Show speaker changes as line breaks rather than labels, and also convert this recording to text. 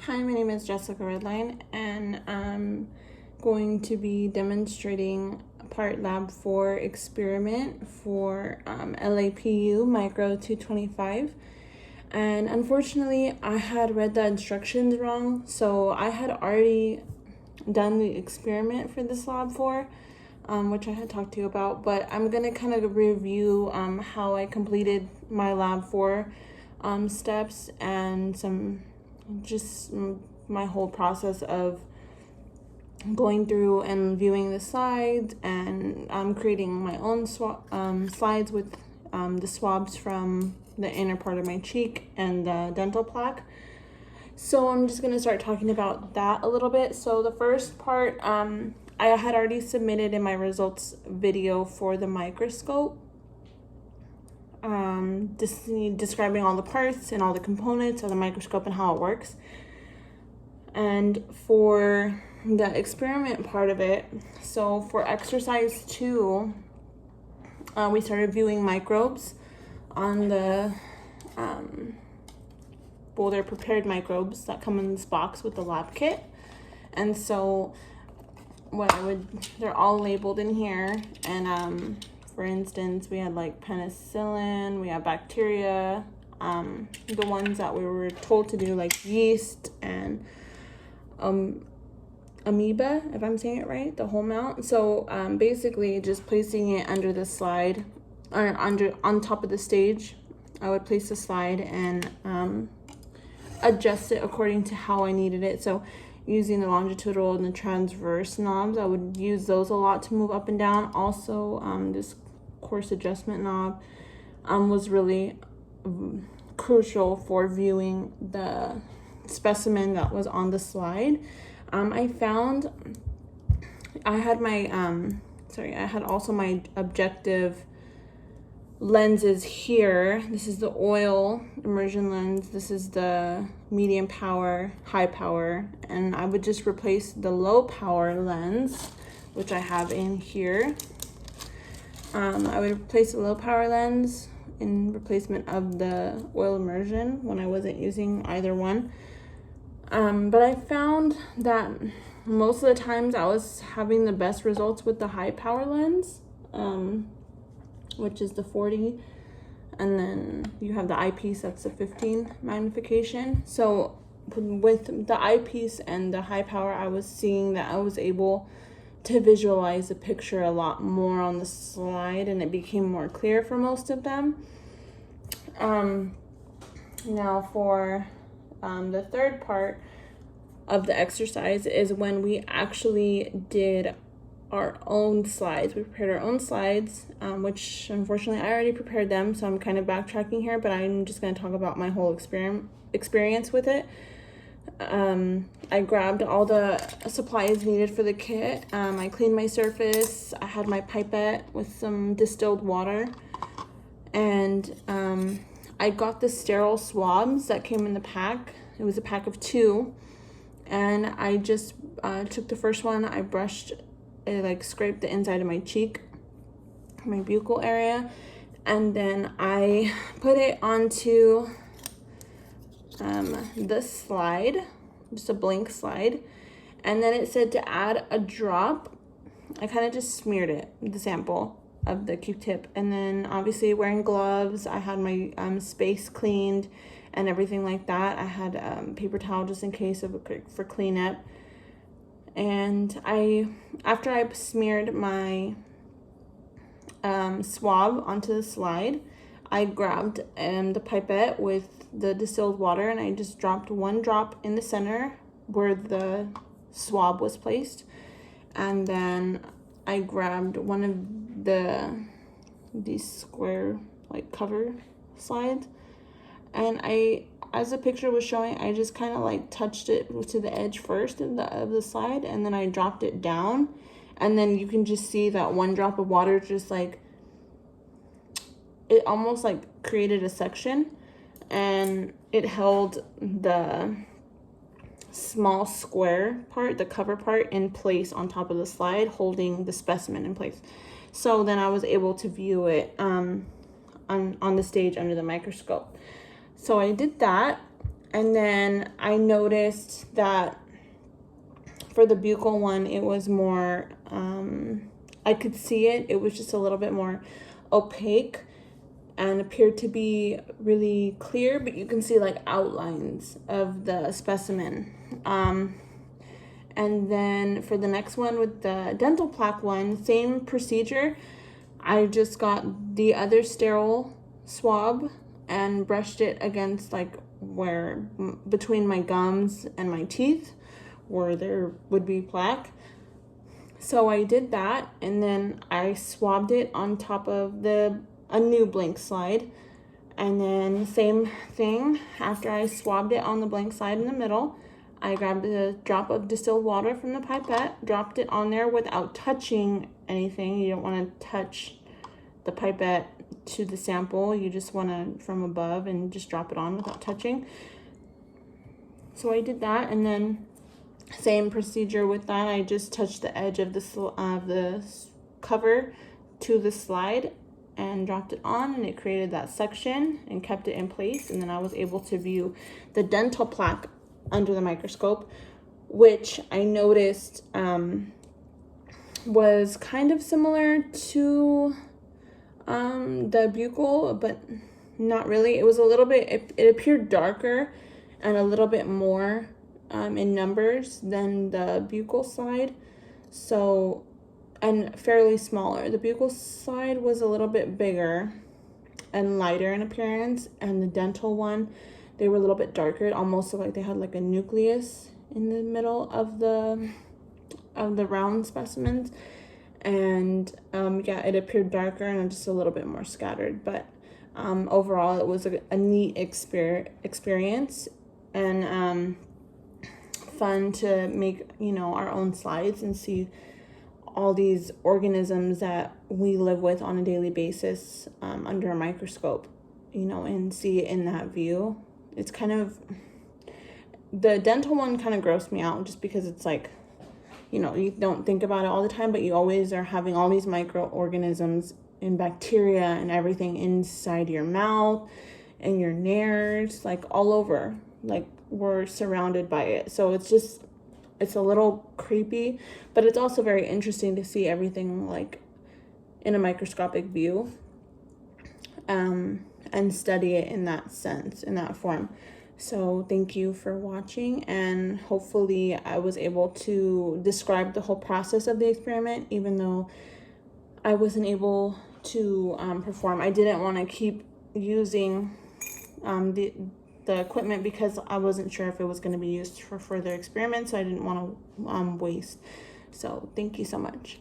Hi, my name is Jessica Redline, and I'm going to be demonstrating part lab 4 experiment for LAPU Micro 225. And unfortunately, I had read the instructions wrong, so I had already done the experiment for this lab 4, which I had talked to you about, but I'm going to kind of review how I completed my lab 4 steps and just my whole process of going through and viewing the slides and creating my own slides with the swabs from the inner part of my cheek and the dental plaque. So I'm just going to start talking about that a little bit. So the first part, I had already submitted in my results video for the microscope, describing all the parts and all the components of the microscope and how it works. And for the experiment part of it, so for exercise 2, we started viewing microbes on the, they're prepared microbes that come in this box with the lab kit. And so they're all labeled in here. And for instance, we had like penicillin, we have bacteria, the ones that we were told to do, like yeast and amoeba, if I'm saying it right, the whole mount. So basically just placing it under the slide, or on top of the stage, I would place the slide and adjust it according to how I needed it. So using the longitudinal and the transverse knobs, I would use those a lot to move up and down. Also, this course adjustment knob was really crucial for viewing the specimen that was on the slide. I found I had also my objective lenses here. This is the oil immersion lens, this is the medium power, high power, and I would just replace the low power lens, which I have in here. I would replace the low power lens in replacement of the oil immersion when I wasn't using either one. But I found that most of the times I was having the best results with the high power lens, which is the 40, and then you have the eyepiece, that's the 15 magnification. So with the eyepiece and the high power, I was seeing that I was able to visualize the picture a lot more on the slide, and it became more clear for most of them. Now for the third part of the exercise is when we actually did our own slides. We prepared our own slides, which unfortunately I already prepared them, so I'm kind of backtracking here, but I'm just going to talk about my whole experience with it. I grabbed all the supplies needed for the kit. I cleaned my surface. I had my pipette with some distilled water, and I got the sterile swabs that came in the pack. It was a pack of 2, and I just took the first one. I brushed it, scraped the inside of my cheek, my buccal area, and then I put it onto the slide, just a blank slide, and then it said to add a drop. I kind of just smeared it, the sample of the Q-tip, and then obviously wearing gloves, I had my space cleaned and everything like that. I had paper towel just in case for cleanup. And after I smeared my swab onto the slide, I grabbed the pipette with the distilled water, and I just dropped 1 drop in the center where the swab was placed, and then I grabbed one of these square cover slides, and as the picture was showing, I just kind of touched it to the edge first of the slide, and then I dropped it down, and then you can just see that 1 drop of water just it almost created a section, and it held the small square part, the cover part, in place on top of the slide, holding the specimen in place. So then I was able to view it on the stage under the microscope. So I did that, And then I noticed that for the buccal one, it was more, I could see it. It was just a little bit more opaque and appeared to be really clear, but you can see like outlines of the specimen. And then for the next one with the dental plaque one, same procedure. I just got the other sterile swab and brushed it against like where between my gums and my teeth where there would be plaque. So I did that, and then I swabbed it on top of a new blank slide. And then same thing, after I swabbed it on the blank slide in the middle, I grabbed a drop of distilled water from the pipette, dropped it on there without touching anything. You don't want to touch the pipette to the sample. You just want to from above and just drop it on without touching. So I did that, and then same procedure with that. I just touched the edge of the cover to the slide and dropped it on, and it created that suction and kept it in place. And then I was able to view the dental plaque under the microscope, which I noticed was kind of similar to the buccal, but not really. It was a little bit, it appeared darker and a little bit more in numbers than the buccal side. So, and fairly smaller. The buccal side was a little bit bigger and lighter in appearance, and the dental one, they were a little bit darker. It almost looked like they had like a nucleus in the middle of the round specimens. And yeah, it appeared darker and just a little bit more scattered. But overall, it was a neat experience, and fun to make, you know, our own slides and see all these organisms that we live with on a daily basis under a microscope, you know, and see it in that view. It's kind of, the dental one kind of grossed me out just because it's like, you know, you don't think about it all the time, but you always are having all these microorganisms and bacteria and everything inside your mouth and your nares, like all over, like we're surrounded by it. So it's a little creepy, but it's also very interesting to see everything like in a microscopic view, and study it in that sense, in that form. So thank you for watching, and hopefully I was able to describe the whole process of the experiment, even though I wasn't able to perform. I didn't want to keep using the equipment because I wasn't sure if it was going to be used for further experiments, so I didn't want to waste. So thank you so much.